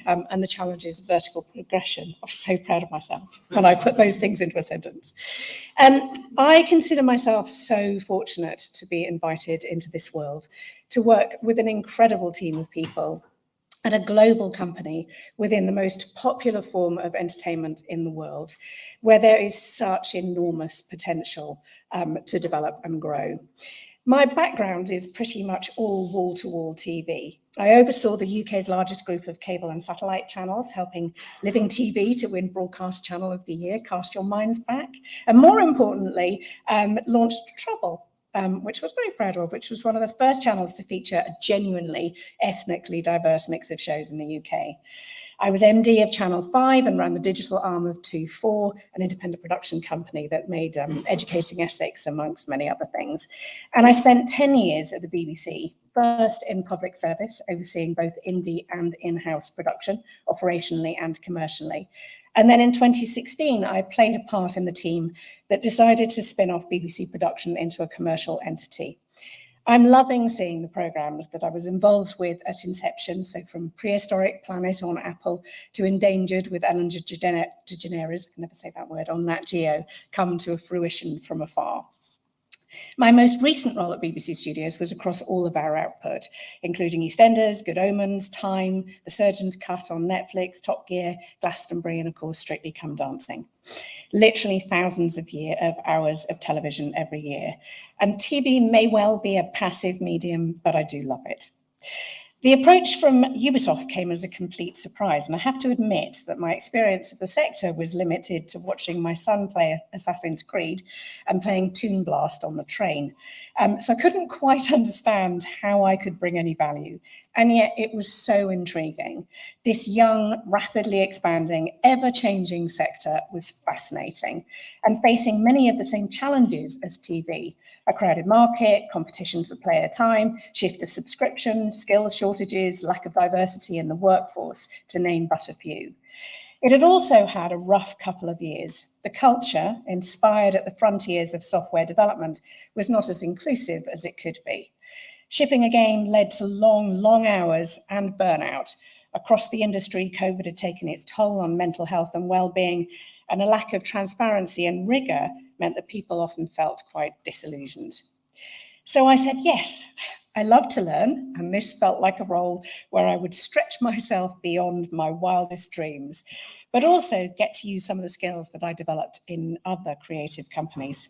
And the challenges of vertical progression. I was so proud of myself when I put those things into a sentence. I consider myself so fortunate to be invited into this world, to work with an incredible team of people at a global company within the most popular form of entertainment in the world, where there is such enormous potential to develop and grow. My background is pretty much all wall-to-wall TV. I oversaw the UK's largest group of cable and satellite channels, helping Living TV to win Broadcast Channel of the Year, Cast Your Minds Back, and more importantly, launched Trouble, which I was very proud of, which was one of the first channels to feature a genuinely ethnically diverse mix of shows in the UK. I was MD of Channel 5 and ran the digital arm of 2-4, an independent production company that made educating Essex, amongst many other things. And I spent 10 years at the BBC, first in public service, overseeing both indie and in-house production, operationally and commercially. And then in 2016, I played a part in the team that decided to spin off BBC Production into a commercial entity. I'm loving seeing the programmes that I was involved with at inception, so from Prehistoric Planet on Apple to Endangered with Ellen DeGeneres, I can never say that word, on Nat Geo, come to a fruition from afar. My most recent role at BBC Studios was across all of our output, including EastEnders, Good Omens, Time, The Surgeon's Cut on Netflix, Top Gear, Glastonbury, and of course, Strictly Come Dancing. Literally thousands of hours of television every year. And TV may well be a passive medium, but I do love it. The approach from Ubisoft came as a complete surprise, and I have to admit that my experience of the sector was limited to watching my son play Assassin's Creed and playing Toon Blast on the train. So I couldn't quite understand how I could bring any value, and yet it was so intriguing. This young, rapidly expanding, ever-changing sector was fascinating and facing many of the same challenges as TV: a crowded market, competition for player time, shift to subscription, skill shortages, lack of diversity in the workforce, to name but a few. It had also had a rough couple of years. The culture, inspired at the frontiers of software development, was not as inclusive as it could be. Shipping a game led to long hours and burnout. Across the industry, COVID had taken its toll on mental health and well-being, and a lack of transparency and rigor meant that people often felt quite disillusioned. So I said, yes, I love to learn, and this felt like a role where I would stretch myself beyond my wildest dreams, but also get to use some of the skills that I developed in other creative companies.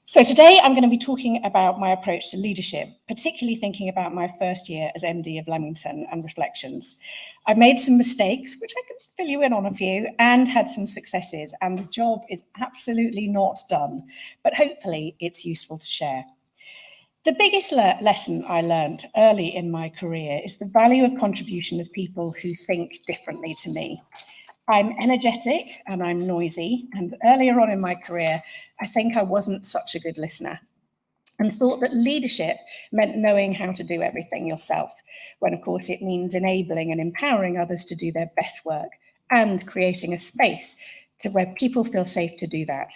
So today I'm going to be talking about my approach to leadership, particularly thinking about my first year as MD of Leamington and reflections. I've made some mistakes, which I can fill you in on a few, and had some successes, and the job is absolutely not done, but hopefully it's useful to share. The biggest lesson I learned early in my career is the value of contribution of people who think differently to me. I'm energetic and I'm noisy, and earlier on in my career, I think I wasn't such a good listener and thought that leadership meant knowing how to do everything yourself, when of course it means enabling and empowering others to do their best work and creating a space to where people feel safe to do that.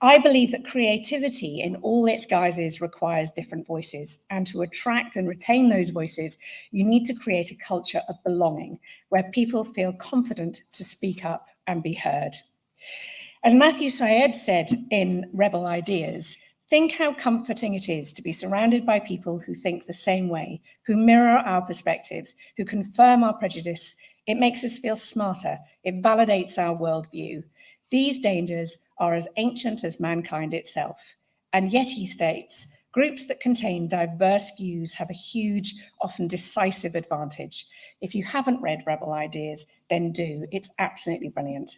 I believe that creativity in all its guises requires different voices, and to attract and retain those voices, you need to create a culture of belonging where people feel confident to speak up and be heard. As Matthew Syed said in Rebel Ideas, think how comforting it is to be surrounded by people who think the same way, who mirror our perspectives, who confirm our prejudice. It makes us feel smarter. It validates our worldview. These dangers are as ancient as mankind itself. And yet, he states, groups that contain diverse views have a huge, often decisive advantage. If you haven't read Rebel Ideas, then do. It's absolutely brilliant.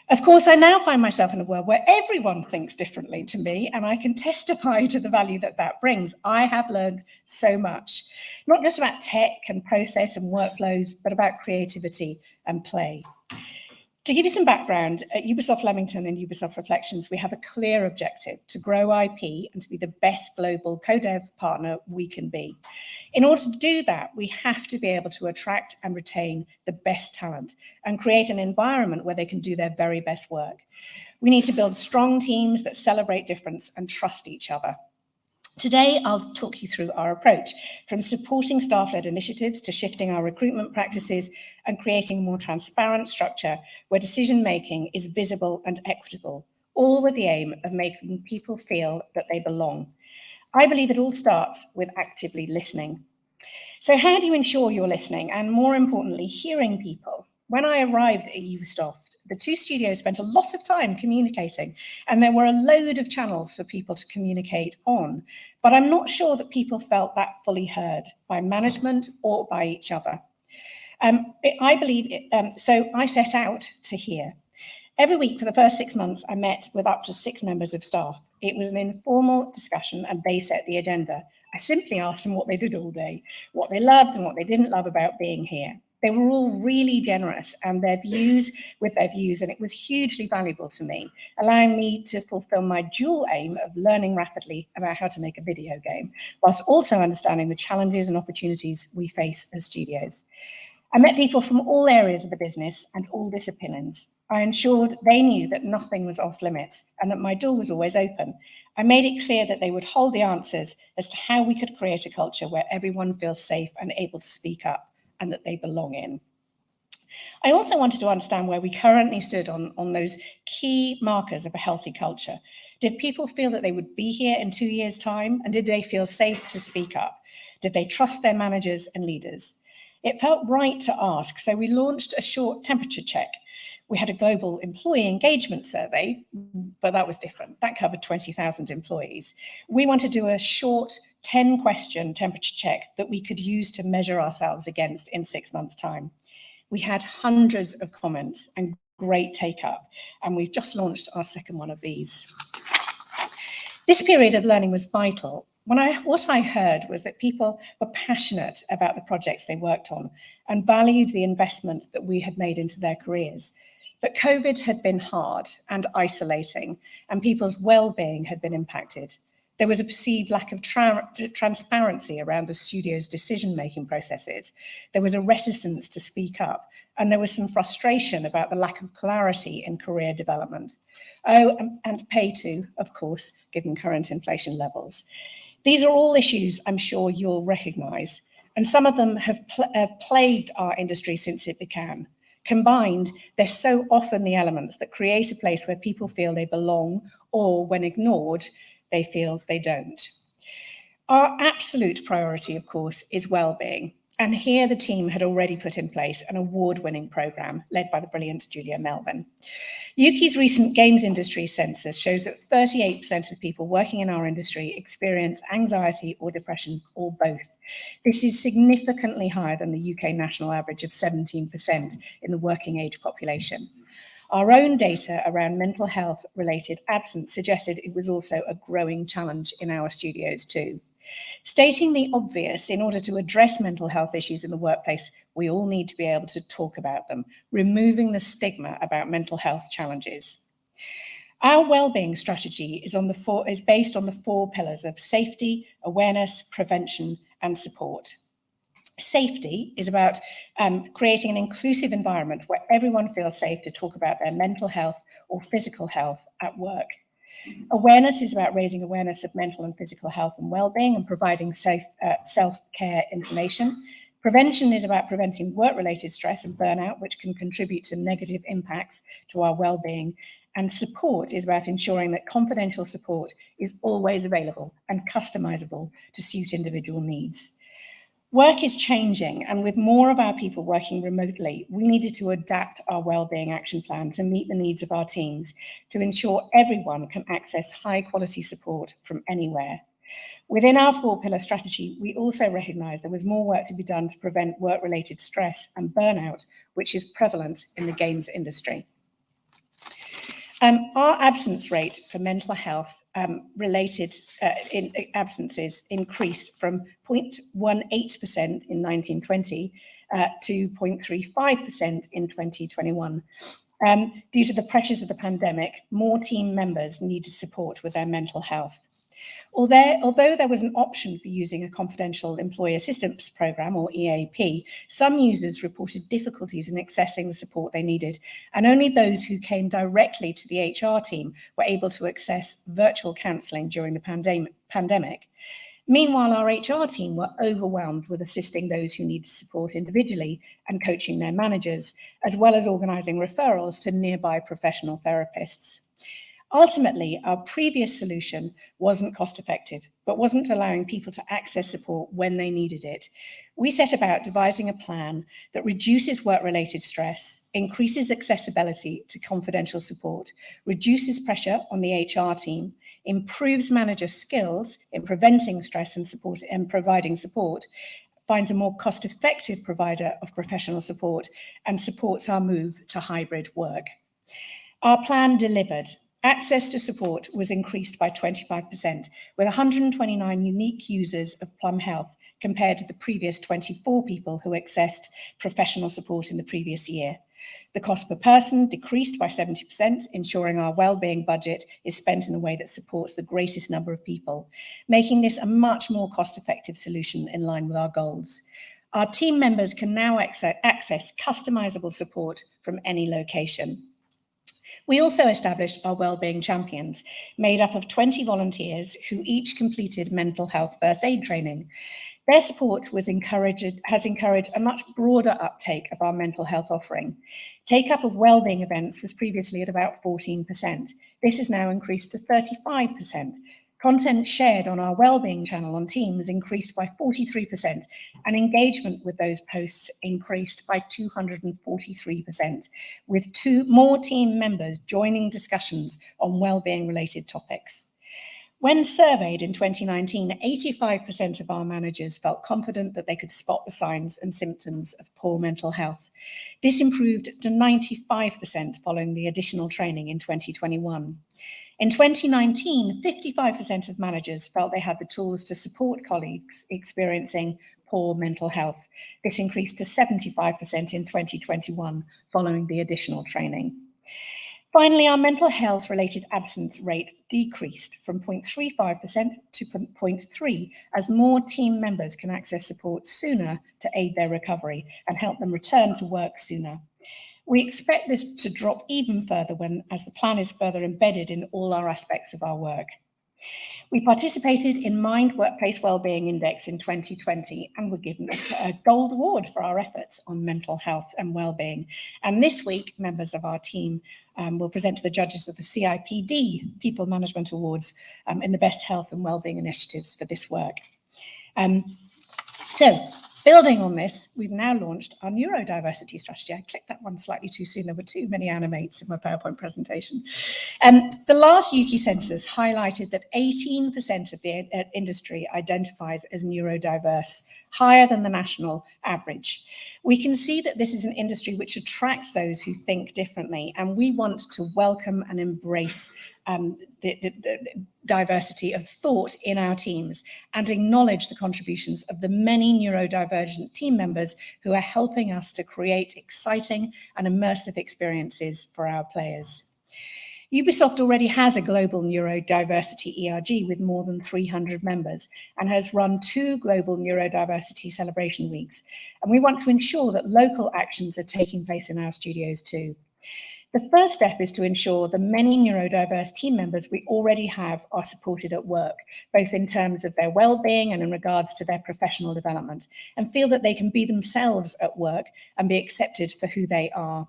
Of course, I now find myself in a world where everyone thinks differently to me, and I can testify to the value that that brings. I have learned so much, not just about tech and process and workflows, but about creativity and play. To give you some background, at Ubisoft Leamington and Ubisoft Reflections, we have a clear objective to grow IP and to be the best global co-dev partner we can be. In order to do that, we have to be able to attract and retain the best talent and create an environment where they can do their very best work. We need to build strong teams that celebrate difference and trust each other. Today, I'll talk you through our approach, from supporting staff-led initiatives to shifting our recruitment practices and creating a more transparent structure where decision-making is visible and equitable, all with the aim of making people feel that they belong. I believe it all starts with actively listening. So how do you ensure you're listening and, more importantly, hearing people? When I arrived at Ubisoft, the two studios spent a lot of time communicating, and there were a load of channels for people to communicate on. But I'm not sure that people felt that fully heard by management or by each other. So I set out to hear. Every week for the first 6 months, I met with up to 6 members of staff. It was an informal discussion and they set the agenda. I simply asked them what they did all day, what they loved and what they didn't love about being here. They were all really generous and their views, and it was hugely valuable to me, allowing me to fulfill my dual aim of learning rapidly about how to make a video game, whilst also understanding the challenges and opportunities we face as studios. I met people from all areas of the business and all disciplines. I ensured they knew that nothing was off limits and that my door was always open. I made it clear that they would hold the answers as to how we could create a culture where everyone feels safe and able to speak up and that they belong in. I also wanted to understand where we currently stood on those key markers of a healthy culture. Did people feel that they would be here in 2 years' time? And did they feel safe to speak up? Did they trust their managers and leaders? It felt right to ask, so we launched a short temperature check. We had a global employee engagement survey, but that was different. That covered 20,000 employees. We want to do a short 10-question temperature check that we could use to measure ourselves against in 6 months' time. We had hundreds of comments and great take-up, and we've just launched our second one of these. This period of learning was vital. What I heard was that people were passionate about the projects they worked on and valued the investment that we had made into their careers. But COVID had been hard and isolating, and people's well-being had been impacted. There was a perceived lack of transparency around the studio's decision-making processes. There was a reticence to speak up, and there was some frustration about the lack of clarity in career development. Oh, and pay too, of course, given current inflation levels. These are all issues I'm sure you'll recognise, and some of them have plagued our industry since it began. Combined, they're so often the elements that create a place where people feel they belong, or when ignored, they feel they don't. Our absolute priority, of course, is well-being. And here the team had already put in place an award-winning programme led by the brilliant Julia Melvin. UK's recent games industry census shows that 38% of people working in our industry experience anxiety or depression or both. This is significantly higher than the UK national average of 17% in the working age population. Our own data around mental health related absence suggested it was also a growing challenge in our studios too. Stating the obvious, in order to address mental health issues in the workplace, we all need to be able to talk about them, removing the stigma about mental health challenges. Our wellbeing strategy is based on the 4 pillars of safety, awareness, prevention, and support. Safety is about creating an inclusive environment where everyone feels safe to talk about their mental health or physical health at work. Awareness is about raising awareness of mental and physical health and well-being and providing safe self-care information. Prevention is about preventing work-related stress and burnout, which can contribute to negative impacts to our well-being. And support is about ensuring that confidential support is always available and customizable to suit individual needs. Work is changing, and with more of our people working remotely, we needed to adapt our wellbeing action plan to meet the needs of our teams to ensure everyone can access high-quality support from anywhere. Within our 4-pillar strategy, we also recognise there was more work to be done to prevent work-related stress and burnout, which is prevalent in the games industry. Our absence rate for mental health related absences increased from 0.18% in 1920 to 0.35% in 2021. Due to the pressures of the pandemic, more team members needed support with their mental health. Although there was an option for using a confidential employee assistance program, or EAP, some users reported difficulties in accessing the support they needed, and only those who came directly to the HR team were able to access virtual counselling during the pandemic. Meanwhile, our HR team were overwhelmed with assisting those who needed support individually and coaching their managers, as well as organising referrals to nearby professional therapists. Ultimately, our previous solution wasn't cost effective, but wasn't allowing people to access support when they needed it. We set about devising a plan that reduces work-related stress, increases accessibility to confidential support, reduces pressure on the HR team, improves manager skills in preventing stress and support and providing support, finds a more cost-effective provider of professional support, and supports our move to hybrid work. Our plan delivered. Access to support was increased by 25%, with 129 unique users of Plum Health compared to the previous 24 people who accessed professional support in the previous year. The cost per person decreased by 70%, ensuring our wellbeing budget is spent in a way that supports the greatest number of people, making this a much more cost-effective solution in line with our goals. Our team members can now access customizable support from any location. We also established our Wellbeing Champions, made up of 20 volunteers who each completed mental health first aid training. Their support has encouraged a much broader uptake of our mental health offering. Take-up of wellbeing events was previously at about 14%. This has now increased to 35%. Content shared on our wellbeing channel on Teams increased by 43%, and engagement with those posts increased by 243%, with more team members joining discussions on wellbeing related topics. When surveyed in 2019, 85% of our managers felt confident that they could spot the signs and symptoms of poor mental health. This improved to 95% following the additional training in 2021. In 2019, 55% of managers felt they had the tools to support colleagues experiencing poor mental health. This increased to 75% in 2021 following the additional training. Finally, our mental health related absence rate decreased from 0.35% to 0.3% as more team members can access support sooner to aid their recovery and help them return to work sooner. We expect this to drop even further as the plan is further embedded in all our aspects of our work. We participated in Mind Workplace Wellbeing Index in 2020 and were given a gold award for our efforts on mental health and wellbeing. And this week, members of our team will present to the judges of the CIPD People Management Awards in the best health and wellbeing initiatives for this work. Building on this, we've now launched our neurodiversity strategy. I clicked that one slightly too soon. There were too many animates in my PowerPoint presentation. The last UK census highlighted that 18% of the industry identifies as neurodiverse, higher than the national average. We can see that this is an industry which attracts those who think differently, and we want to welcome and embrace the diversity of thought in our teams and acknowledge the contributions of the many neurodivergent team members who are helping us to create exciting and immersive experiences for our players. Ubisoft already has a global neurodiversity ERG with more than 300 members and has run 2 global neurodiversity celebration weeks. And we want to ensure that local actions are taking place in our studios too. The first step is to ensure the many neurodiverse team members we already have are supported at work, both in terms of their well-being and in regards to their professional development, and feel that they can be themselves at work and be accepted for who they are.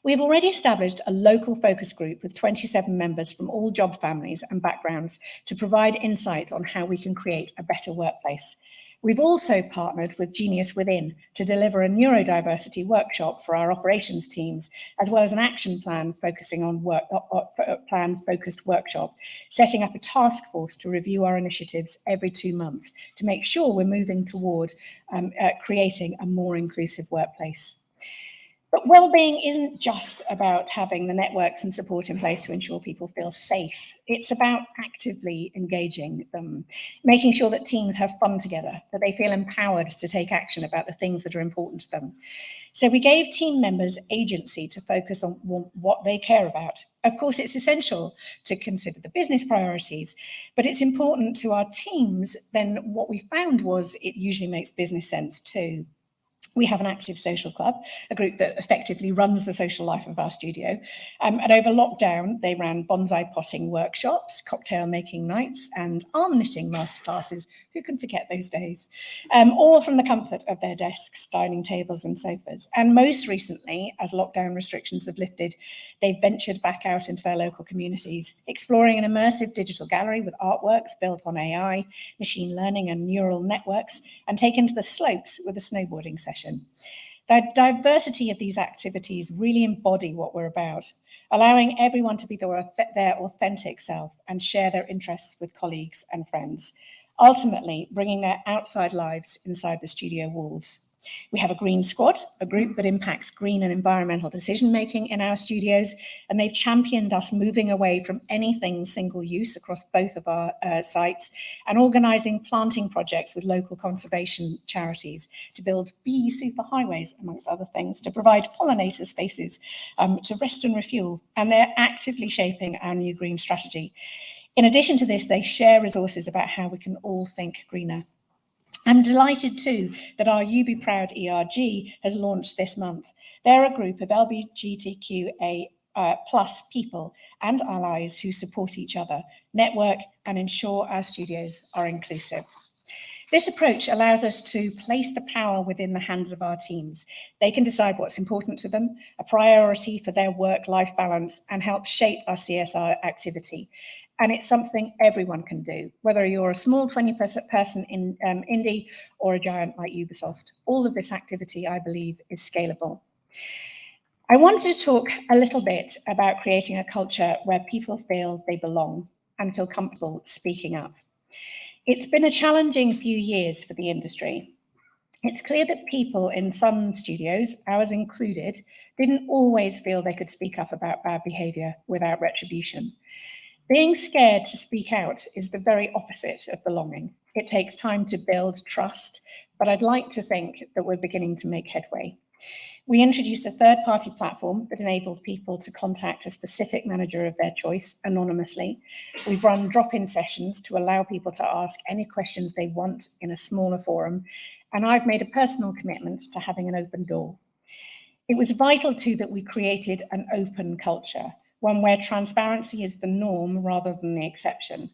We have already established a local focus group with 27 members from all job families and backgrounds to provide insight on how we can create a better workplace. We've also partnered with Genius Within to deliver a neurodiversity workshop for our operations teams, as well as an action plan focusing on plan-focused workshop, setting up a task force to review our initiatives every 2 months to make sure we're moving toward creating a more inclusive workplace. But well-being isn't just about having the networks and support in place to ensure people feel safe. It's about actively engaging them, making sure that teams have fun together, that they feel empowered to take action about the things that are important to them. So we gave team members agency to focus on what they care about. Of course, it's essential to consider the business priorities, but it's important to our teams. Then what we found was it usually makes business sense too. We have an active social club, a group that effectively runs the social life of our studio. And over lockdown, they ran bonsai potting workshops, cocktail making nights, and arm knitting masterclasses. Who can forget those days? All from the comfort of their desks, dining tables, and sofas. And most recently, as lockdown restrictions have lifted, they've ventured back out into their local communities, exploring an immersive digital gallery with artworks built on AI, machine learning, and neural networks, and taken to the slopes with a snowboarding session. The diversity of these activities really embody what we're about, allowing everyone to be their authentic self and share their interests with colleagues and friends, ultimately bringing their outside lives inside the studio walls. We have a Green Squad, a group that impacts green and environmental decision-making in our studios, and they've championed us moving away from anything single-use across both of our sites and organising planting projects with local conservation charities to build bee superhighways, amongst other things, to provide pollinator spaces to rest and refuel, and they're actively shaping our new green strategy. In addition to this, they share resources about how we can all think greener. I'm delighted too that our Ubi Proud ERG has launched this month. They're a group of LGBTQA plus people and allies who support each other, network, and ensure our studios are inclusive. This approach allows us to place the power within the hands of our teams. They can decide what's important to them, a priority for their work-life balance, and help shape our CSR activity. And it's something everyone can do, whether you're a small 20-person indie or a giant like Ubisoft. All of this activity, I believe, is scalable. I wanted to talk a little bit about creating a culture where people feel they belong and feel comfortable speaking up. It's been a challenging few years for the industry. It's clear that people in some studios, ours included, didn't always feel they could speak up about bad behaviour without retribution. Being scared to speak out is the very opposite of belonging. It takes time to build trust, but I'd like to think that we're beginning to make headway. We introduced a third-party platform that enabled people to contact a specific manager of their choice anonymously. We've run drop-in sessions to allow people to ask any questions they want in a smaller forum, and I've made a personal commitment to having an open door. It was vital too that we created an open culture, one where transparency is the norm rather than the exception.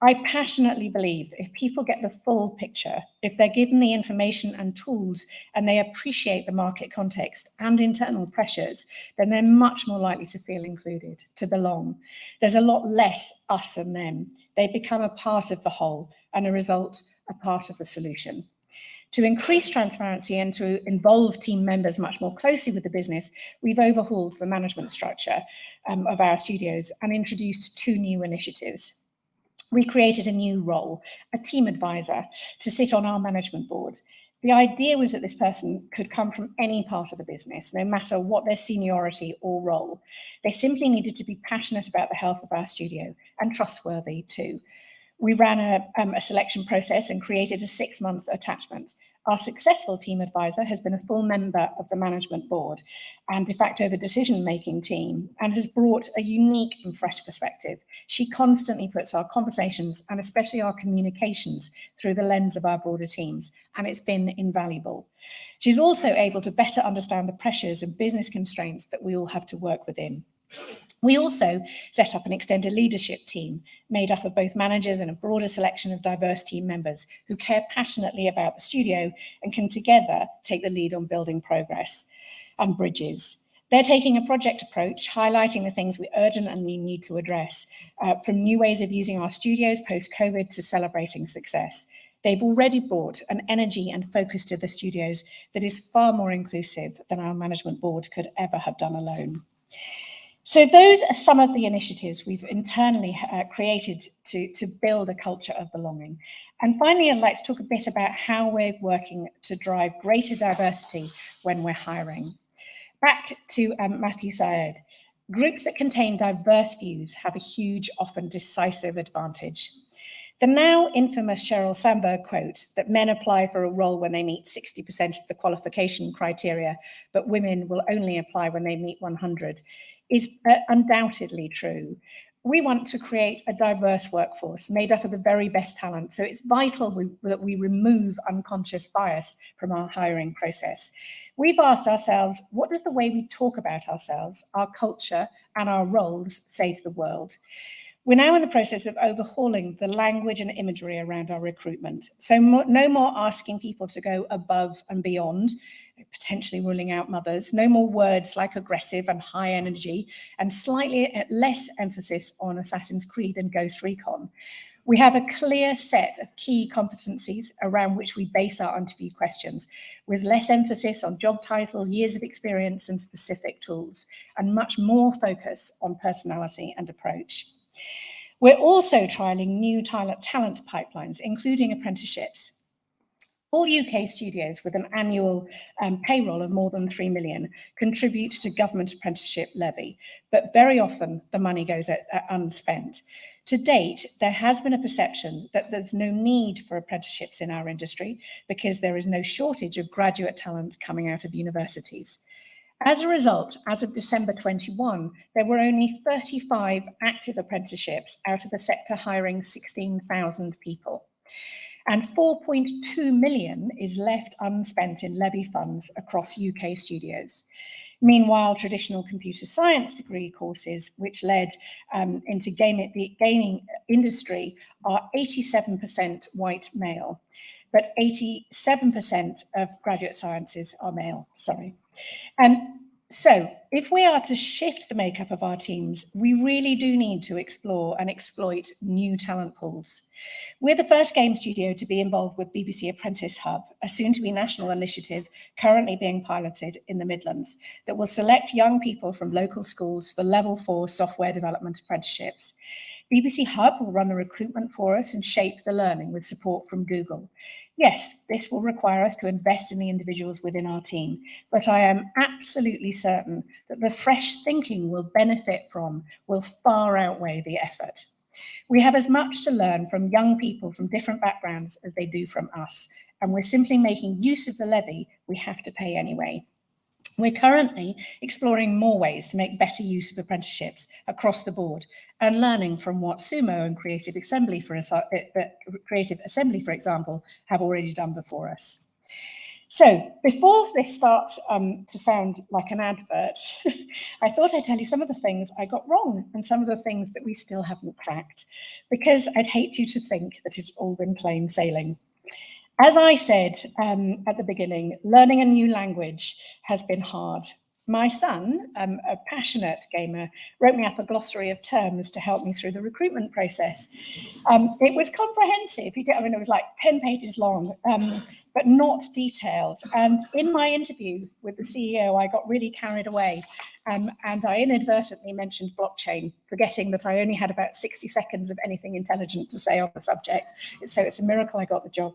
I passionately believe if people get the full picture, if they're given the information and tools, and they appreciate the market context and internal pressures, then they're much more likely to feel included, to belong. There's a lot less us and them. They become a part of the whole, and a result, a part of the solution. To increase transparency and to involve team members much more closely with the business, we've overhauled the management structure of our studios and introduced 2 new initiatives. We created a new role, a team advisor, to sit on our management board. The idea was that this person could come from any part of the business, no matter what their seniority or role. They simply needed to be passionate about the health of our studio and trustworthy too. We ran a selection process and created a 6-month attachment. Our successful team advisor has been a full member of the management board and de facto the decision-making team, and has brought a unique and fresh perspective. She constantly puts our conversations and especially our communications through the lens of our broader teams, and it's been invaluable. She's also able to better understand the pressures and business constraints that we all have to work within. We also set up an extended leadership team made up of both managers and a broader selection of diverse team members who care passionately about the studio and can together take the lead on building progress and bridges. They're taking a project approach, highlighting the things we urgently need to address, from new ways of using our studios post-COVID to celebrating success. They've already brought an energy and focus to the studios that is far more inclusive than our management board could ever have done alone. So those are some of the initiatives we've internally created to build a culture of belonging. And finally, I'd like to talk a bit about how we're working to drive greater diversity when we're hiring. Back to Matthew Syed. Groups that contain diverse views have a huge, often decisive advantage. The now infamous Sheryl Sandberg quote that men apply for a role when they meet 60% of the qualification criteria, but women will only apply when they meet 100, is undoubtedly true. We want to create a diverse workforce made up of the very best talent, so it's vital that we remove unconscious bias from our hiring process. We've asked ourselves, what does the way we talk about ourselves, our culture, and our roles say to the world? We're now in the process of overhauling the language and imagery around our recruitment. So no more asking people to go above and beyond, potentially ruling out mothers. No more words like aggressive and high energy, and slightly less emphasis on Assassin's Creed and Ghost Recon. We have a clear set of key competencies around which we base our interview questions, with less emphasis on job title, years of experience, and specific tools, and much more focus on personality and approach. We're also trialling new talent pipelines, including apprenticeships. All UK studios with an annual payroll of more than 3 million contribute to government apprenticeship levy, but very often the money goes unspent. To date, there has been a perception that there's no need for apprenticeships in our industry because there is no shortage of graduate talent coming out of universities. As a result, as of December 21, there were only 35 active apprenticeships out of a sector hiring 16,000 people. And 4.2 million is left unspent in levy funds across UK studios. Meanwhile, traditional computer science degree courses, which led into the gaming industry, are 87% white male, but 87% of graduate sciences are male, So if we are to shift the makeup of our teams, we really do need to explore and exploit new talent pools. We're the first game studio to be involved with BBC Apprentice Hub, a soon-to-be national initiative currently being piloted in the Midlands that will select young people from local schools for level 4 software development apprenticeships. BBC Hub will run the recruitment for us and shape the learning with support from Google. Yes, this will require us to invest in the individuals within our team, but I am absolutely certain that the fresh thinking we'll benefit from will far outweigh the effort. We have as much to learn from young people from different backgrounds as they do from us, and we're simply making use of the levy we have to pay anyway. We're currently exploring more ways to make better use of apprenticeships across the board and learning from what Sumo and Creative Assembly, for example, have already done before us. So before this starts to sound like an advert, I thought I'd tell you some of the things I got wrong and some of the things that we still haven't cracked, because I'd hate you to think that it's all been plain sailing. As I said at the beginning, learning a new language has been hard. My son, a passionate gamer, wrote me up a glossary of terms to help me through the recruitment process. It was comprehensive. It was like 10 pages long, but not detailed. And in my interview with the CEO, I got really carried away. And I inadvertently mentioned blockchain, forgetting that I only had about 60 seconds of anything intelligent to say on the subject. So it's a miracle I got the job.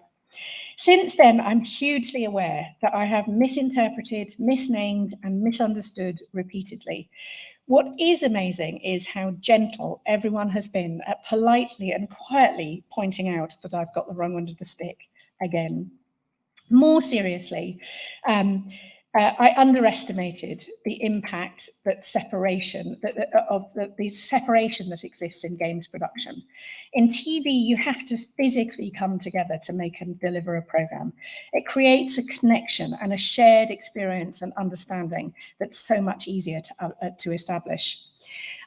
Since then, I'm hugely aware that I have misinterpreted, misnamed, and misunderstood repeatedly. What is amazing is how gentle everyone has been at politely and quietly pointing out that I've got the wrong end of the stick again. More seriously, I underestimated the impact that separation the separation that exists in games production. In TV, you have to physically come together to make and deliver a program. It creates a connection and a shared experience and understanding that's so much easier to establish.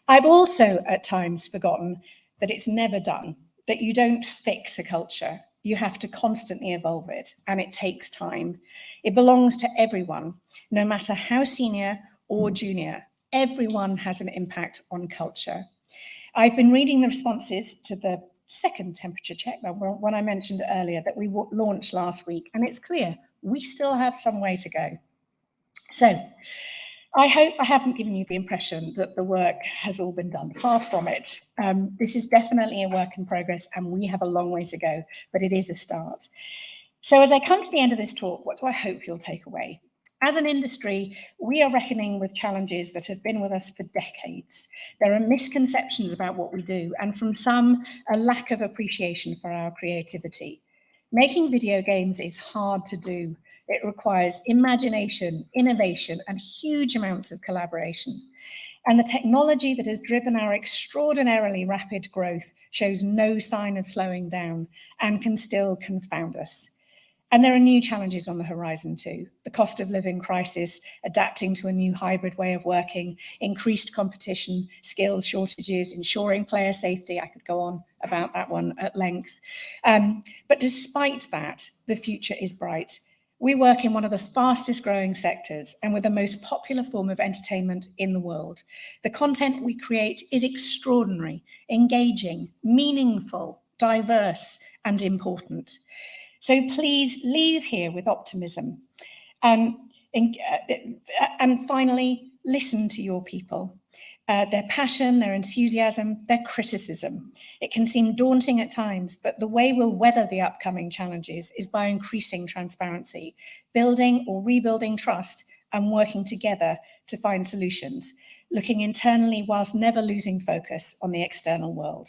I've also at times forgotten that it's never done, that you don't fix a culture. You have to constantly evolve it, and it takes time. It belongs to everyone, no matter how senior or junior. Everyone has an impact on culture. I've been reading the responses to the second temperature check, one I mentioned earlier, that we launched last week, and it's clear we still have some way to go. So, I hope I haven't given you the impression that the work has all been done. Far from it. This is definitely a work in progress, and we have a long way to go, but it is a start. So as I come to the end of this talk, what do I hope you'll take away? As an industry, we are reckoning with challenges that have been with us for decades. There are misconceptions about what we do, and from some, a lack of appreciation for our creativity. Making video games is hard to do. It requires imagination, innovation, and huge amounts of collaboration. And the technology that has driven our extraordinarily rapid growth shows no sign of slowing down and can still confound us. And there are new challenges on the horizon too. The cost of living crisis, adapting to a new hybrid way of working, increased competition, skills shortages, ensuring player safety. I could go on about that one at length. But despite that, the future is bright. We work in one of the fastest growing sectors and with the most popular form of entertainment in the world. The content we create is extraordinary, engaging, meaningful, diverse, and important. So please leave here with optimism. And finally, listen to your people. Their passion, their enthusiasm, their criticism. It can seem daunting at times, but the way we'll weather the upcoming challenges is by increasing transparency, building or rebuilding trust, and working together to find solutions, looking internally whilst never losing focus on the external world.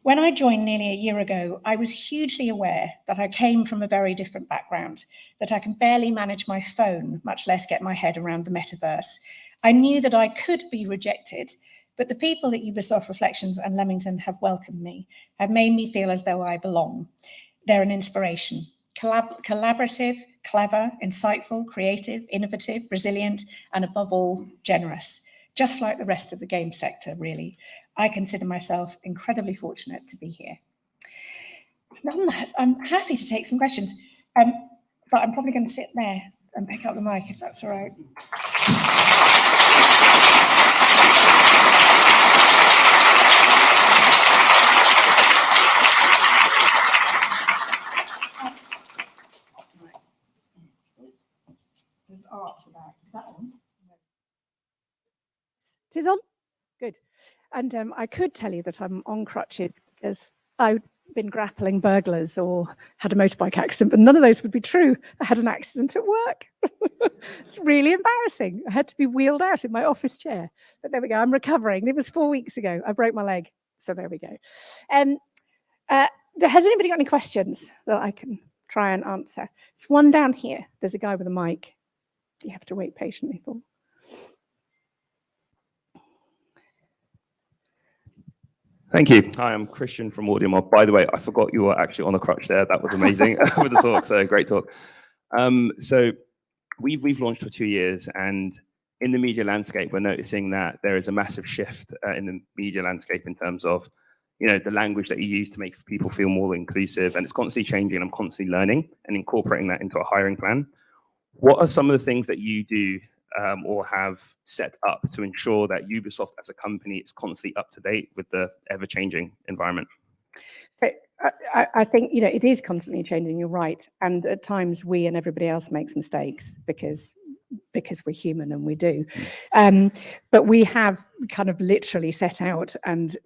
When I joined nearly a year ago, I was hugely aware that I came from a very different background, that I can barely manage my phone, much less get my head around the metaverse. I knew that I could be rejected, but the people at Ubisoft Reflections and Leamington have welcomed me, have made me feel as though I belong. They're an inspiration. Collaborative, clever, insightful, creative, innovative, resilient, and above all, generous. Just like the rest of the game sector, really. I consider myself incredibly fortunate to be here. And on that, I'm happy to take some questions, but I'm probably going to sit there and pick up the mic if that's all right. There's art to that. Is that on? It is on? Good. And I could tell you that I'm on crutches because I've been grappling burglars or had a motorbike accident, but none of those would be true. I had an accident at work. It's really embarrassing. I had to be wheeled out in my office chair. But there we go. I'm recovering. It was 4 weeks ago. I broke my leg. So there we go. Has anybody got any questions that I can try and answer? There's one down here. There's a guy with a mic. You have to wait patiently for. Thank you. Hi, I'm Christian from AudioMob. By the way, I forgot you were actually on a crutch there. That was amazing with the talk. So great talk. So we've launched for 2 years, and in the media landscape, we're noticing that there is a massive shift in the media landscape in terms of, the language that you use to make people feel more inclusive, and it's constantly changing. I'm constantly learning and incorporating that into a hiring plan. What are some of the things that you do or have set up to ensure that Ubisoft as a company is constantly up to date with the ever-changing environment? I think, it is constantly changing, you're right. And at times we and everybody else makes mistakes because we're human and we do. But we have kind of literally set out and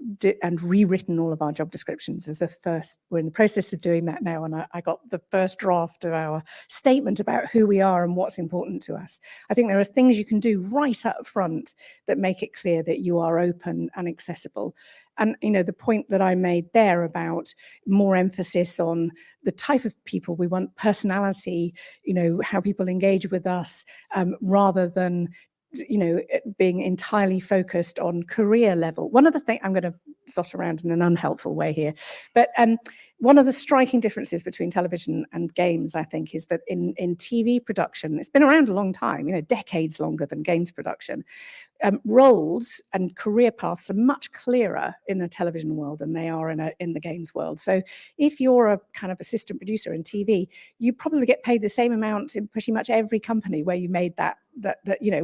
rewritten all of our job descriptions as a first. We're in the process of doing that now, and I got the first draft of our statement about who we are and what's important to us. I think there are things you can do right up front that make it clear that you are open and accessible. the point that I made there about more emphasis on the type of people we want, personality, how people engage with us, rather than being entirely focused on career level. One of the things, I'm going to sort around in an unhelpful way here, but one of the striking differences between television and games, I think, is that in TV production, it's been around a long time, decades longer than games production. Roles and career paths are much clearer in the television world than they are in the games world. So if you're a kind of assistant producer in TV, you probably get paid the same amount in pretty much every company where you made that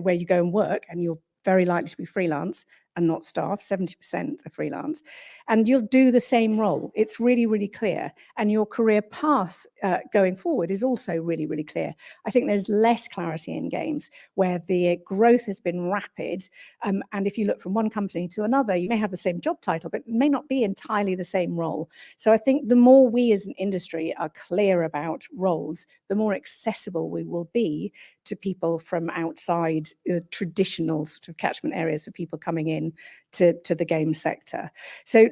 where you go and work, and you're very likely to be freelance and not staff. 70% are freelance, and you'll do the same role. It's really, really clear. And your career path going forward is also really, really clear. I think there's less clarity in games where the growth has been rapid. And if you look from one company to another, you may have the same job title, but it may not be entirely the same role. So I think the more we as an industry are clear about roles, the more accessible we will be to people from outside traditional sort of catchment areas for people coming in to the game sector. So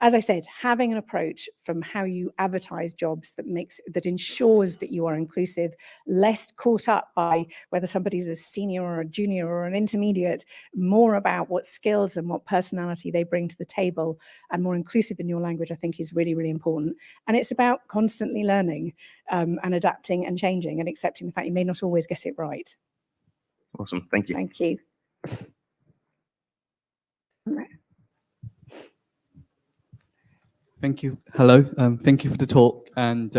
as I said, having an approach from how you advertise jobs that ensures that you are inclusive, less caught up by whether somebody's a senior or a junior or an intermediate, more about what skills and what personality they bring to the table, and more inclusive in your language, I think is really, really important. And it's about constantly learning and adapting and changing and accepting the fact you may not always get it right. Awesome. Thank you. Thank you. Thank you. Hello. Thank you for the talk. And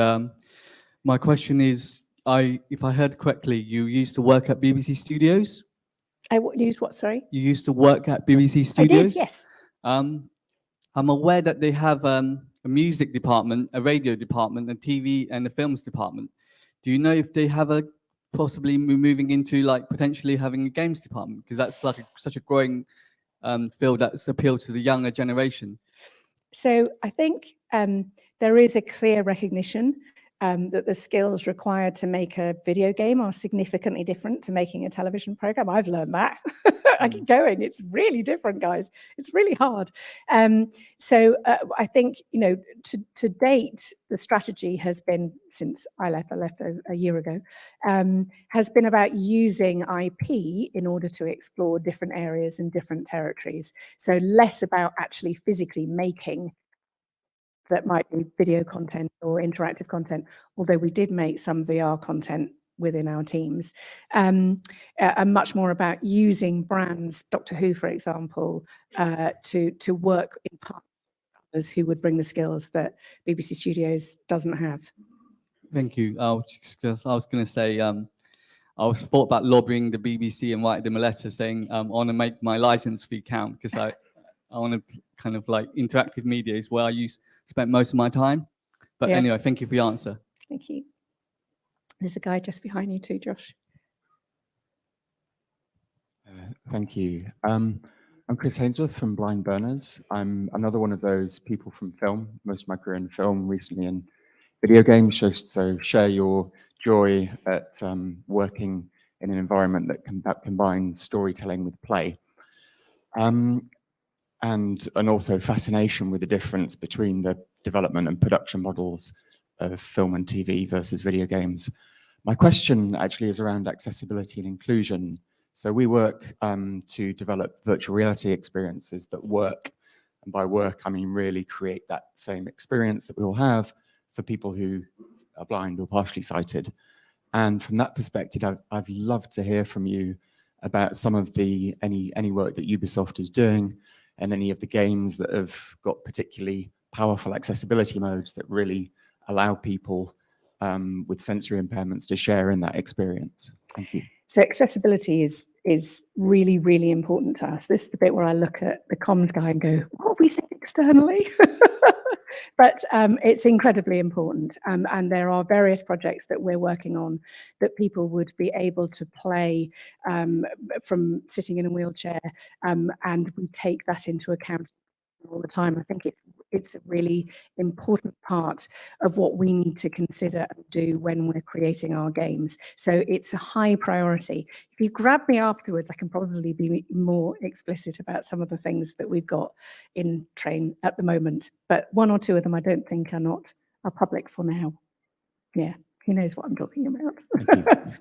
my question is, if I heard correctly, you used to work at BBC Studios? I used what, sorry? You used to work at BBC Studios? I did, yes. I'm aware that they have a music department, a radio department, a TV and a films department. Do you know if they have possibly moving into potentially having a games department? Because that's such a growing field that's appealed to the younger generation. So I think there is a clear recognition that the skills required to make a video game are significantly different to making a television program. I've learned that. I keep going. It's really different, guys. It's really hard. So I think, to date, the strategy has been, since I left a year ago, has been about using IP in order to explore different areas and different territories. So less about actually physically making that might be video content or interactive content, although we did make some VR content within our teams, and much more about using brands, Doctor Who, for example, to work in partners with others who would bring the skills that BBC Studios doesn't have. Thank you. I was going to say, I was thought about lobbying the BBC and writing them a letter saying I want to make my license fee count, because I want to kind of interactive media is where I spent most of my time. But anyway, thank you for your answer. Thank you. There's a guy just behind you too, Josh. Thank you. I'm Chris Hainsworth from Blind Burners. I'm another one of those people from film, most of my career in film, recently in video games. So share your joy at working in an environment that combines storytelling with play. And also fascination with the difference between the development and production models of film and TV versus video games. My question actually is around accessibility and inclusion. So we work to develop virtual reality experiences that work. And by work, I mean really create that same experience that we all have for people who are blind or partially sighted. And from that perspective, I'd love to hear from you about some of any work that Ubisoft is doing, and any of the games that have got particularly powerful accessibility modes that really allow people with sensory impairments to share in that experience. Thank you. So accessibility is really, really important to us. This is the bit where I look at the comms guy and go, what have we said externally? But it's incredibly important. And there are various projects that we're working on that people would be able to play from sitting in a wheelchair. And we take that into account all the time. I think it's a really important part of what we need to consider and do when we're creating our games. So it's a high priority. If you grab me afterwards, I can probably be more explicit about some of the things that we've got in train at the moment. But one or two of them I don't think are public for now. Yeah, he knows what I'm talking about,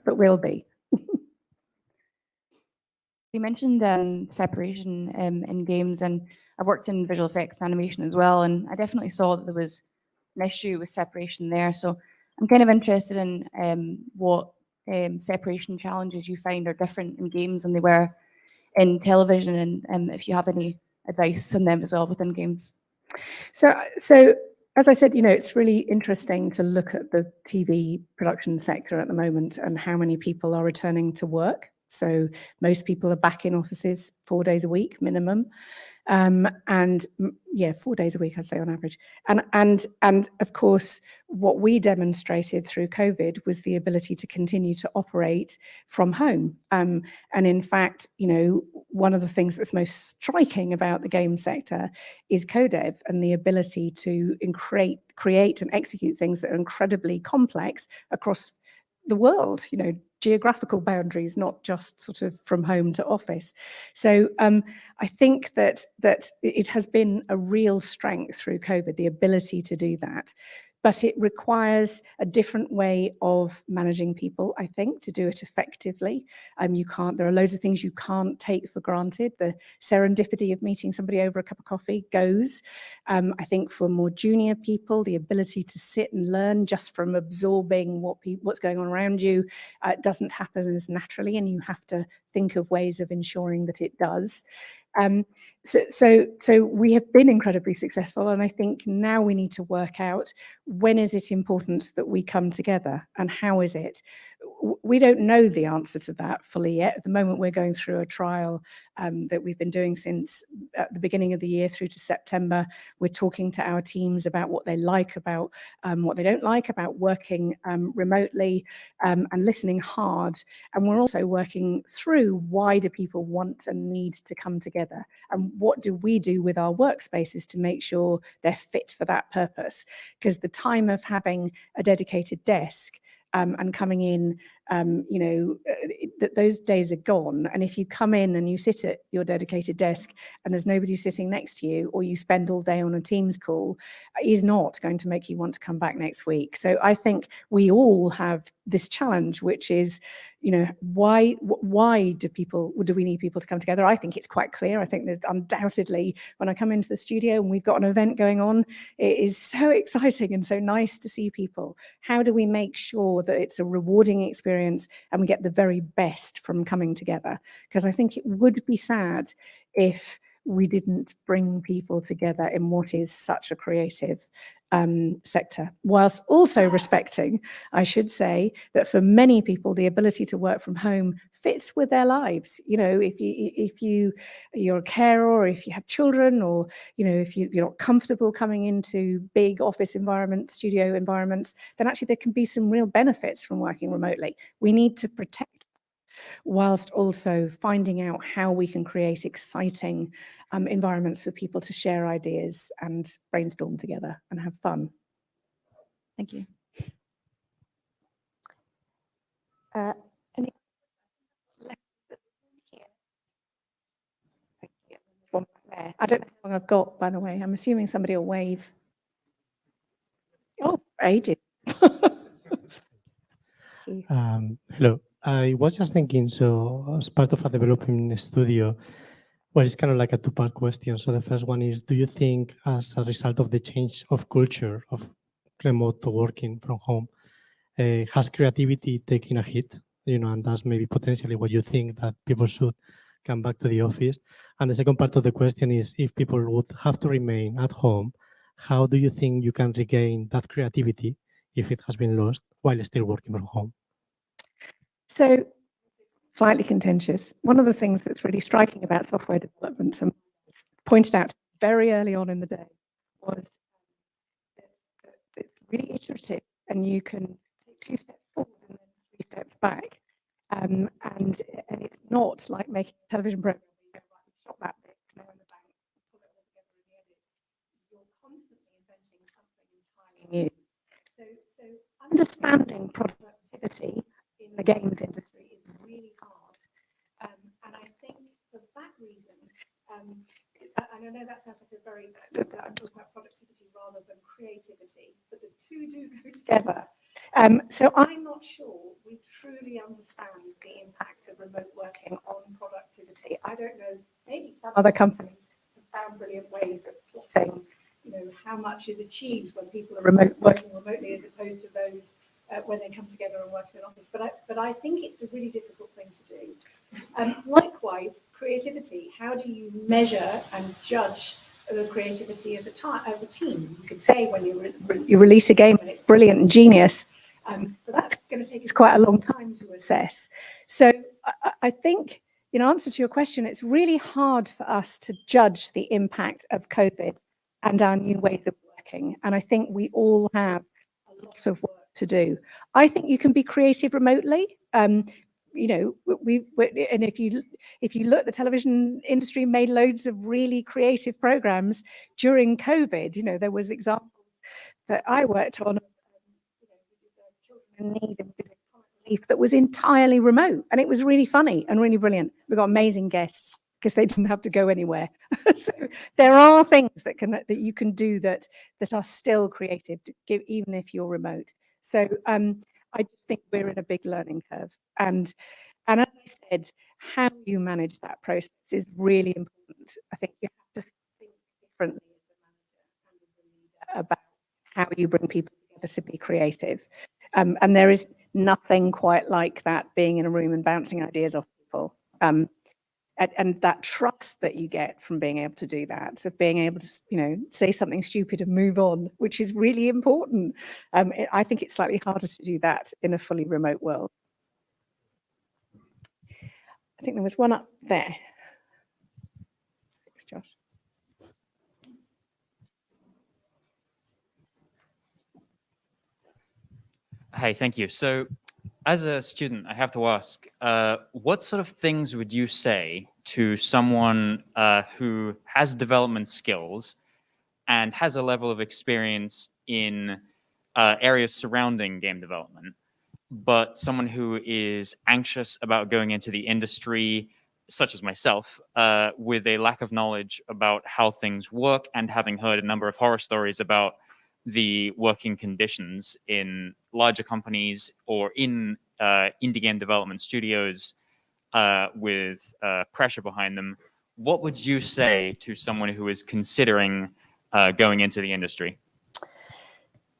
but will be. You mentioned separation in games, and I worked in visual effects and animation as well, and I definitely saw that there was an issue with separation there. So I'm kind of interested in what separation challenges you find are different in games than they were in television, and if you have any advice on them as well within games. So as I said, it's really interesting to look at the TV production sector at the moment and how many people are returning to work. So most people are back in offices 4 days a week minimum. 4 days a week, I'd say on average. And of course, what we demonstrated through COVID was the ability to continue to operate from home. And in fact, one of the things that's most striking about the game sector is codev and the ability to create and execute things that are incredibly complex across the world, geographical boundaries, not just sort of from home to office. So I think that it has been a real strength through COVID, the ability to do that. But it requires a different way of managing people, I think, to do it effectively. There are loads of things you can't take for granted. The serendipity of meeting somebody over a cup of coffee goes. I think for more junior people, the ability to sit and learn just from absorbing what's going on around you doesn't happen as naturally, and you have to think of ways of ensuring that it does. So we have been incredibly successful, and I think now we need to work out when is it important that we come together and how is it. We don't know the answer to that fully yet. At the moment, we're going through a trial that we've been doing since at the beginning of the year through to September. We're talking to our teams about what they like about what they don't like about working remotely and listening hard. And we're also working through why do people want and need to come together, and what do we do with our workspaces to make sure they're fit for that purpose. Because the time of having a dedicated desk and coming in, those days are gone. And if you come in and you sit at your dedicated desk and there's nobody sitting next to you, or you spend all day on a Teams call, is not going to make you want to come back next week. So I think we all have this challenge, which is, why do we need people to come together? I think it's quite clear. I think there's undoubtedly, when I come into the studio and we've got an event going on, it is so exciting and so nice to see people. How do we make sure that it's a rewarding experience and we get the very best from coming together? Because I think it would be sad if we didn't bring people together in what is such a creative sector, whilst also respecting, I should say, that for many people, the ability to work from home fits with their lives. If you're a carer, or if you have children, or if you're not comfortable coming into big office environments, studio environments, then actually there can be some real benefits from working remotely. We need to protect, whilst also finding out how we can create exciting environments for people to share ideas and brainstorm together and have fun. Thank you. I don't know how long I've got, by the way. I'm assuming somebody will wave. Oh, ages. Hello. I was just thinking, so as part of a developing studio, well, it's kind of like a two-part question. So the first one is, do you think as a result of the change of culture of remote working from home, has creativity taken a hit? And that's maybe potentially what you think that people should come back to the office. And the second part of the question is, if people would have to remain at home, how do you think you can regain that creativity if it has been lost while still working from home? So, slightly contentious. One of the things that's really striking about software development, and pointed out very early on in the day, was that it's really iterative, and you can take 2 steps forward and then 3 steps back. And it's not like making a television program where you go, right, we shot that bit, now in the bank, pull it all together in the edit. You're constantly inventing something entirely new. So understanding productivity in the games industry is really hard. And I think for that reason, and I know that sounds like I'm talking about productivity rather than creativity, but the two do go together. So I'm not sure we truly understand the impact of remote working on productivity. I don't know, maybe some other companies have found brilliant ways of plotting, how much is achieved when people are working remotely as opposed to those when they come together and work in an office. But I think it's a really difficult thing to do. Likewise, creativity. How do you measure and judge the creativity of the team? You could say when you release a game and it's brilliant and genius, but that's going to take us quite a long time to assess. So I think, in answer to your question, it's really hard for us to judge the impact of COVID and our new ways of working. And I think we all have a lot of work to do. I think you can be creative remotely. And if you look, the television industry made loads of really creative programs during COVID. There was examples that I worked on, children in need and relief that was entirely remote, and it was really funny and really brilliant. We got amazing guests because they didn't have to go anywhere. So there are things that you can do that are still creative, even if you're remote. So I just think we're in a big learning curve, and as I said, how you manage that process is really important. I think you have to think differently as a manager and as a leader about how you bring people together to be creative. And there is nothing quite like that, being in a room and bouncing ideas off people. And that trust that you get from being able to do that, of being able to, say something stupid and move on, which is really important. I think it's slightly harder to do that in a fully remote world. I think there was one up there. Thanks, Josh. Hi, thank you. So as a student, I have to ask, what sort of things would you say to someone who has development skills and has a level of experience in areas surrounding game development, but someone who is anxious about going into the industry, such as myself, with a lack of knowledge about how things work and having heard a number of horror stories about the working conditions in larger companies or in indie game development studios with pressure behind them? What would you say to someone who is considering going into the industry?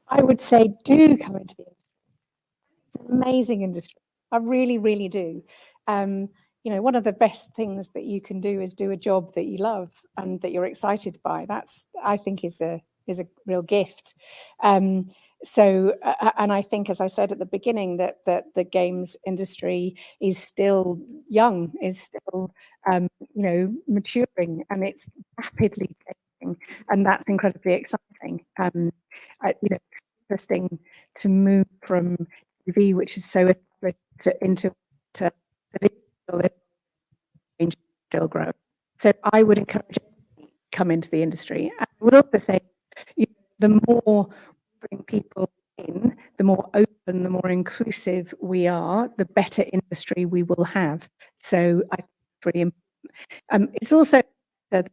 I would say, do come into the industry. It's an amazing industry. I really, really do. One of the best things that you can do is do a job that you love and that you're excited by. That's, I think, is a real gift. And I think, as I said at the beginning, that the games industry is still young, is still maturing, and it's rapidly changing, and that's incredibly exciting. Interesting to move from TV, which is so into still grow. So I would encourage everybody to come into the industry. I would also say, the more we bring people in, the more open, the more inclusive we are, the better industry we will have. So I think it's really important. It's also the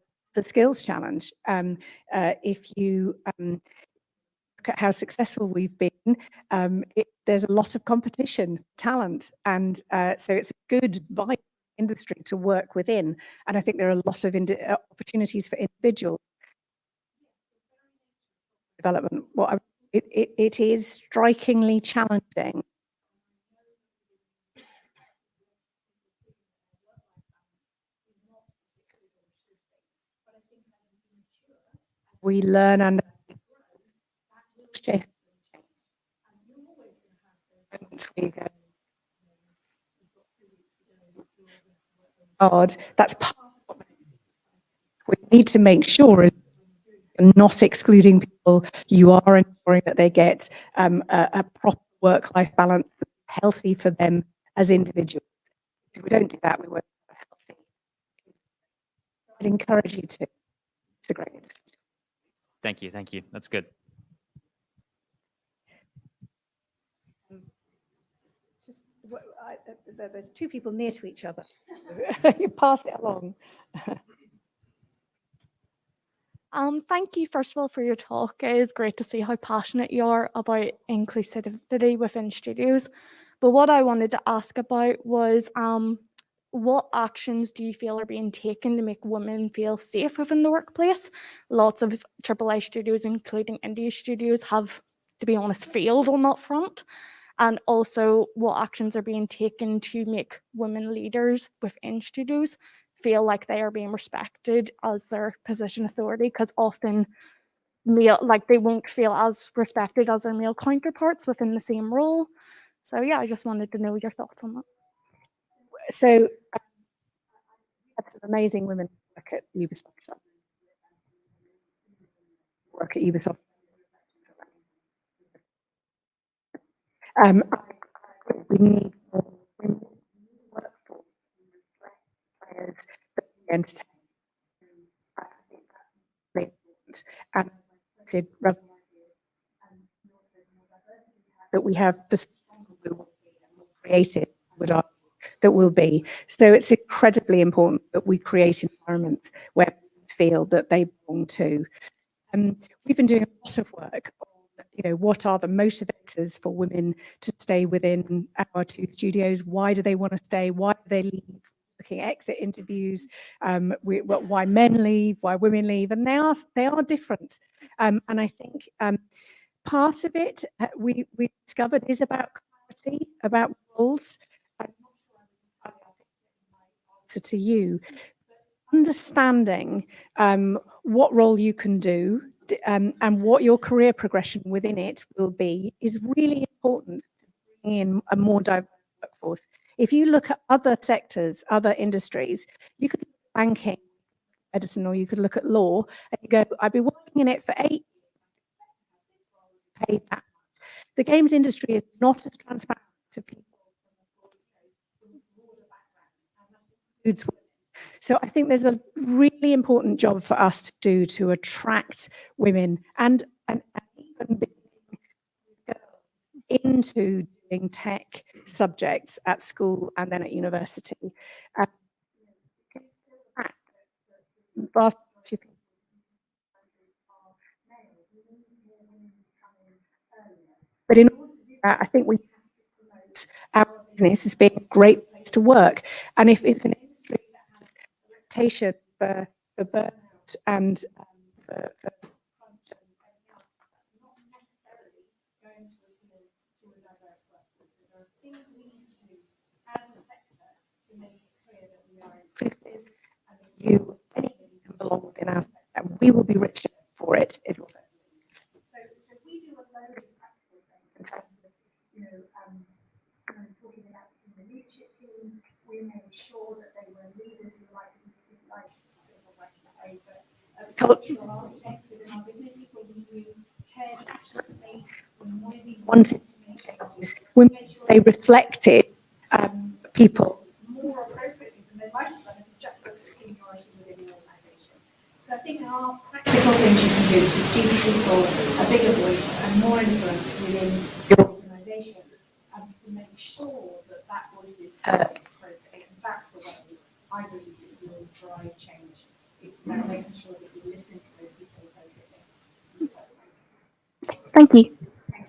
skills challenge. If you look at how successful we've been, there's a lot of competition, talent, and so it's a good vital industry to work within. And I think there are a lot of opportunities for individuals development. It is strikingly challenging. We learn and shift. That's part of what we need to make sure is not excluding people. You are ensuring that they get a proper work-life balance that's healthy for them as individuals. If we don't do that, we won't have a healthy. I'd encourage you to. It's a great industry. Thank you. Thank you. That's good. There's two people near to each other. You pass it along. Thank you, first of all, for your talk. It is great to see how passionate you are about inclusivity within studios. But what I wanted to ask about was, what actions do you feel are being taken to make women feel safe within the workplace? Lots of AAA studios, including indie studios, have, to be honest, failed on that front. And also, what actions are being taken to make women leaders within studios feel like they are being respected as their position authority, because often they won't feel as respected as their male counterparts within the same role. So yeah, I just wanted to know your thoughts on that. So we had some amazing women work at Ubisoft. We need more women workforce players that we entertain. I think that's really important. And that we have the stronger we will be and more creative, would argue, that will be. So it's incredibly important that we create environments where we feel that they belong to. We've been doing a lot of work on, what are the motivators for women to stay within our two studios? Why do they want to stay? Why do they leave? Looking at exit interviews, why men leave, why women leave, and they are different. And I think part of it we discovered is about clarity, about roles. I'm not sure my answer to you, understanding what role you can do and what your career progression within it will be is really important to bring in a more diverse workforce. If you look at other sectors, other industries, you could look at banking, medicine, or you could look at law, and you go, I've been working in it for 8 years, paid that. The games industry is not as transparent to people from a broader background, and that includes women. So I think there's a really important job for us to do to attract women and even girls into doing tech subjects at school and then at university. Vast majority of people but in order to do that, I think we have to promote our business as being a great place to work. And if it's an industry that has a reputation for burnout and for crunch and everything else, that's not necessarily going to appeal to a diverse workforce. So there are things we need to do as a sector to make it clear that we are inclusive and that anybody can belong within our sector, and we will be richer for it, is what I believe. So we do a load of practical things in terms of, talking about this in the leadership team. We made sure that they were leaders who like cultural architects within our business, people we knew cared passionately, were noisy, wanted to make changes. We made sure they reflected people more appropriately than they might have done if you just looked at seniority within the organisation. So I think there are practical things you can do to give people a bigger voice and more influence within your organisation, to make sure that that voice is heard appropriately. And that's the way I believe that you will drive change. It's about making sure that you listen to those people appropriately. Thank you.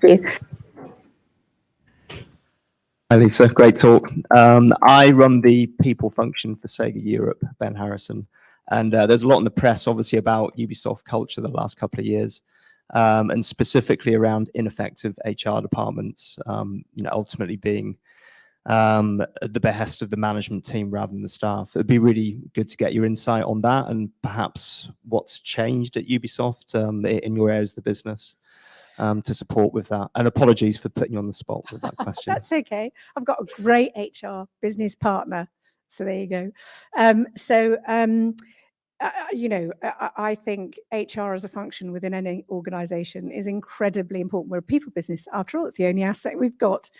Thank you. Hi Lisa, great talk. I run the people function for Sega Europe, Ben Harrison, and there's a lot in the press obviously about Ubisoft culture the last couple of years, and specifically around ineffective HR departments, ultimately being at the behest of the management team rather than the staff. It'd be really good to get your insight on that and perhaps what's changed at Ubisoft in your areas of the business. To support with that. And apologies for putting you on the spot with that question. That's okay. I've got a great HR business partner. So there you go. I think HR as a function within any organization is incredibly important. We're a people business, after all. It's the only asset we've got,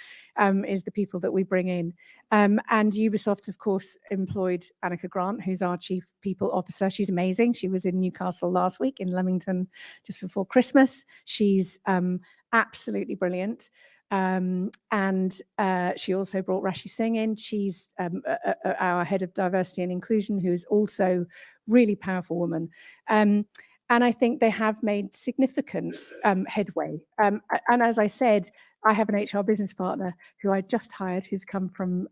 is the people that we bring in. And Ubisoft, of course, employed Annika Grant, who's our Chief People Officer. She's amazing. She was in Newcastle last week, in Leamington, just before Christmas. She's absolutely brilliant. She also brought Rashi Singh in. She's our head of diversity and inclusion, who is also really powerful woman. And I think they have made significant headway. And as I said, I have an HR business partner who I just hired, who's come from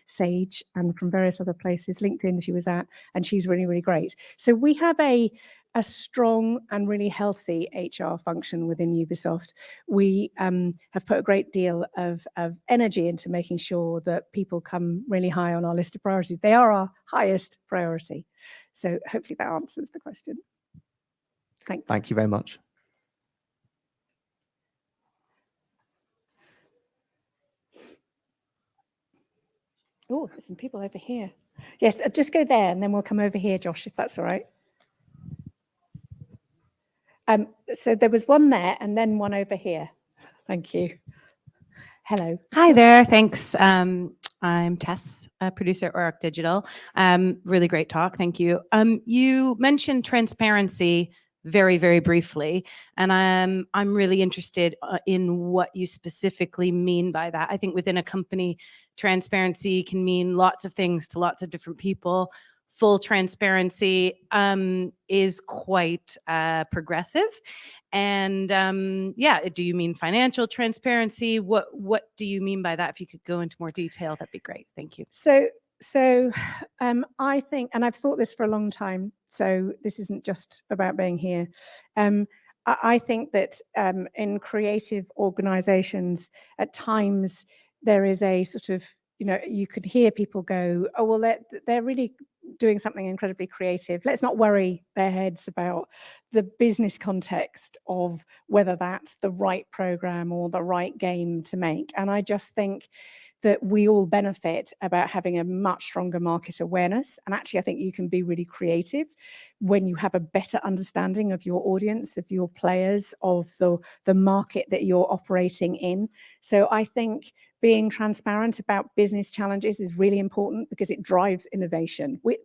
Sage and from various other places, LinkedIn she was at, and she's really, really great. So we have a strong and really healthy HR function within Ubisoft. We have put a great deal of energy into making sure that people come really high on our list of priorities. They are our highest priority. So hopefully that answers the question. Thanks. Thank you very much. Oh, there's some people over here. Yes, just go there and then we'll come over here, Josh, if that's all right. So there was one there and then one over here. Thank you. Hello. Hi there. Thanks. I'm Tess, a producer at Oric Digital. Really great talk. Thank you. You mentioned transparency very, very briefly, and I'm really interested in what you specifically mean by that. I think within a company, transparency can mean lots of things to lots of different people. Full transparency is quite progressive. And yeah, do you mean financial transparency? What do you mean by that? If you could go into more detail, that'd be great. Thank you. So I think, and I've thought this for a long time, so this isn't just about being here. I think that in creative organizations, at times there is a sort of, you could hear people go, oh, well, they're really doing something incredibly creative. Let's not worry their heads about the business context of whether that's the right program or the right game to make. And I just think that we all benefit about having a much stronger market awareness. And actually, I think you can be really creative when you have a better understanding of your audience, of your players, of the market that you're operating in. So I think being transparent about business challenges is really important because it drives innovation. We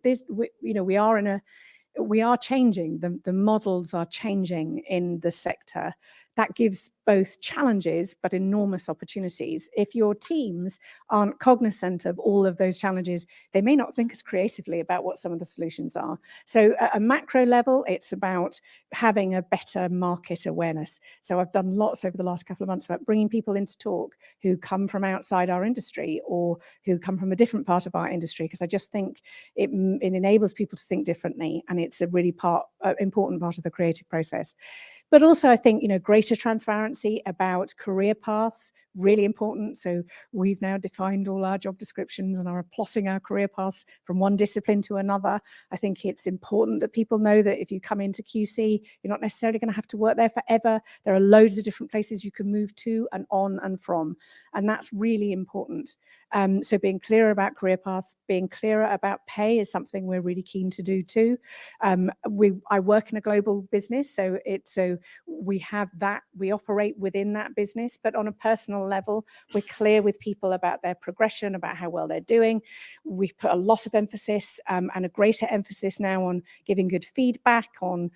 are changing, the models are changing in the sector. That gives both challenges but enormous opportunities. If your teams aren't cognizant of all of those challenges, they may not think as creatively about what some of the solutions are. So at a macro level, it's about having a better market awareness. So I've done lots over the last couple of months about bringing people in to talk who come from outside our industry or who come from a different part of our industry, because I just think it enables people to think differently, and it's a really important part of the creative process. But also, I think, greater transparency about career paths, really important. So we've now defined all our job descriptions and are plotting our career paths from one discipline to another. I think it's important that people know that if you come into QC, you're not necessarily going to have to work there forever. There are loads of different places you can move to and on and from. And that's really important. So being clearer about career paths, being clearer about pay is something we're really keen to do too. I work in a global business, so we have that, we operate within that business, but on a personal level, we're clear with people about their progression, about how well they're doing. We put a lot of emphasis and a greater emphasis now on giving good feedback, on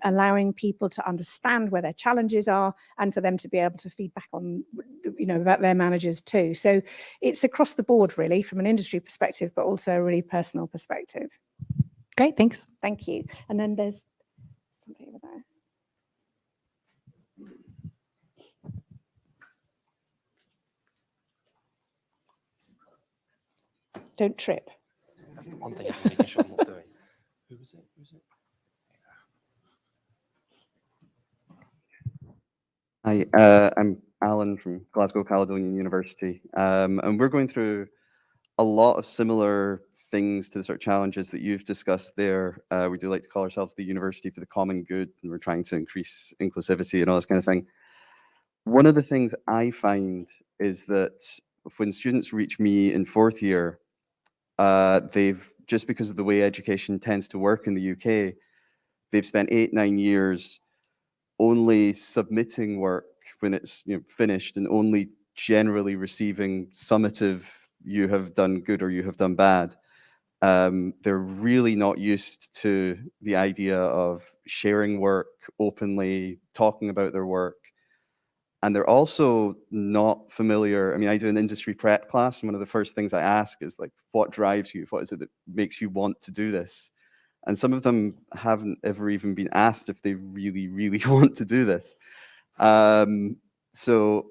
allowing people to understand where their challenges are and for them to be able to feedback on, about their managers too. So it's across the board really, from an industry perspective, but also a really personal perspective. Great, thanks. Thank you. And then there's somebody over there. Don't trip. That's the one thing I'm making sure I'm not doing. Who was it? Hi, I'm Alan from Glasgow Caledonian University, and we're going through a lot of similar things to the sort of challenges that you've discussed there. We do like to call ourselves the University for the Common Good, and we're trying to increase inclusivity and all this kind of thing. One of the things I find is that when students reach me in fourth year, they've just because of the way education tends to work in the UK, they've spent 8-9 years only submitting work when it's finished, and only generally receiving summative, you have done good or you have done bad. They're really not used to the idea of sharing work openly, talking about their work. And they're also not familiar. I mean, I do an industry prep class, and one of the first things I ask is like, what drives you? What is it that makes you want to do this? And some of them haven't ever even been asked if they really, really want to do this. So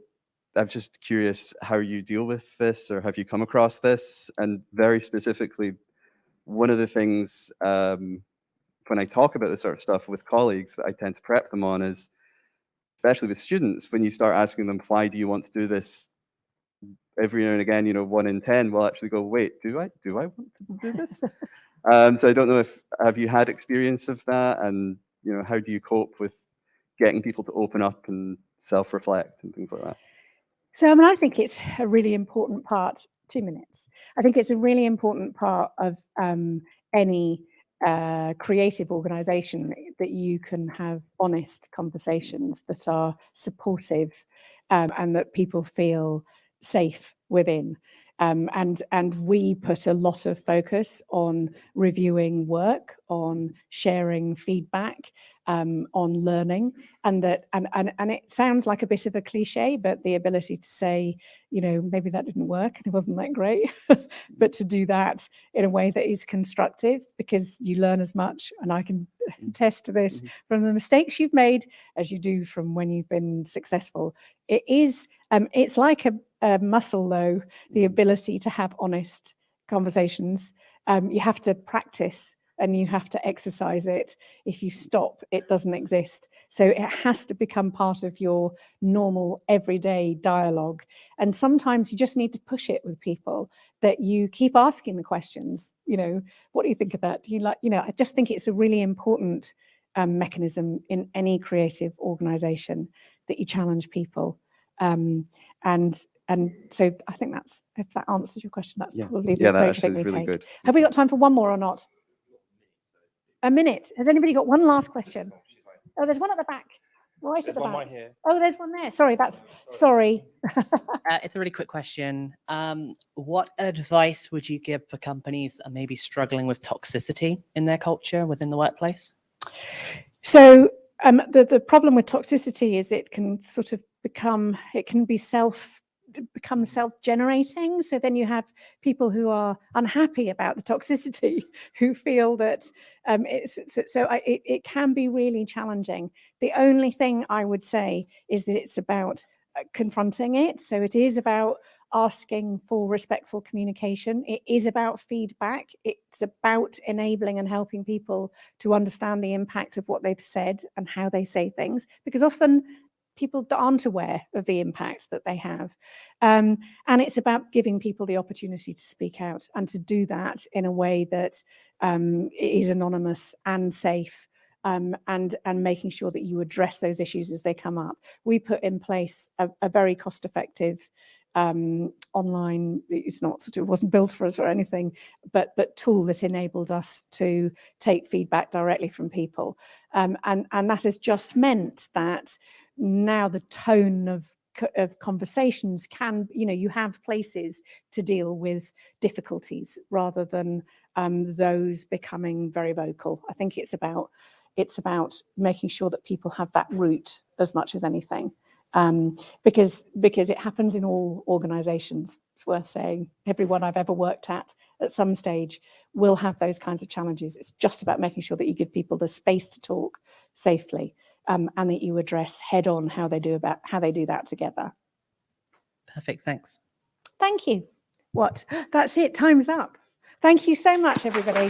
I'm just curious how you deal with this, or have you come across this? And very specifically, one of the things when I talk about this sort of stuff with colleagues that I tend to prep them on is, especially with students, when you start asking them, why do you want to do this? Every now and again, 1 in 10 will actually go, wait, do I want to do this? So I don't know have you had experience of that, and how do you cope with getting people to open up and self-reflect and things like that? So, I mean, I think it's a really important part. 2 minutes. I think it's a really important part of any creative organization that you can have honest conversations that are supportive and that people feel safe within. And we put a lot of focus on reviewing work, on sharing feedback, on learning, and it sounds like a bit of a cliche, but the ability to say, maybe that didn't work and it wasn't that great, but to do that in a way that is constructive, because you learn as much, and I can attest to this from the mistakes you've made as you do from when you've been successful. It's like a muscle, though, the ability to have honest conversations. You have to practice and you have to exercise it. If you stop, it doesn't exist. So it has to become part of your normal everyday dialogue. And sometimes you just need to push it with people, that you keep asking the questions. What do you think of that? Do you like, I just think it's a really important mechanism in any creative organization, that you challenge people. And so I think if that answers your question, that's probably the approach I think we take. Good. Have we got time for one more or not? A minute. Has anybody got one last question? Oh, there's one at the back. Right at the back. Right here. Oh, there's one there. Sorry. It's a really quick question. What advice would you give for companies that are maybe struggling with toxicity in their culture within the workplace? So the problem with toxicity is it can sort of become self-generating. So then you have people who are unhappy about the toxicity, who feel that it can be really challenging. The only thing I would say is that it's about confronting it. So it is about asking for respectful communication. It is about feedback. It's about enabling and helping people to understand the impact of what they've said and how they say things, because often people aren't aware of the impact that they have. And it's about giving people the opportunity to speak out, and to do that in a way that is anonymous and safe, and making sure that you address those issues as they come up. We put in place a very cost-effective online, it wasn't built for us or anything, but tool that enabled us to take feedback directly from people. And that has just meant that now the tone of conversations can, you have places to deal with difficulties rather than those becoming very vocal. I think it's about making sure that people have that route as much as anything, because it happens in all organizations. It's worth saying everyone I've ever worked at some stage will have those kinds of challenges. It's just about making sure that you give people the space to talk safely, and that you address head on how they do that together. Perfect. Thanks. Thank you. That's it. Time's up. Thank you so much, everybody.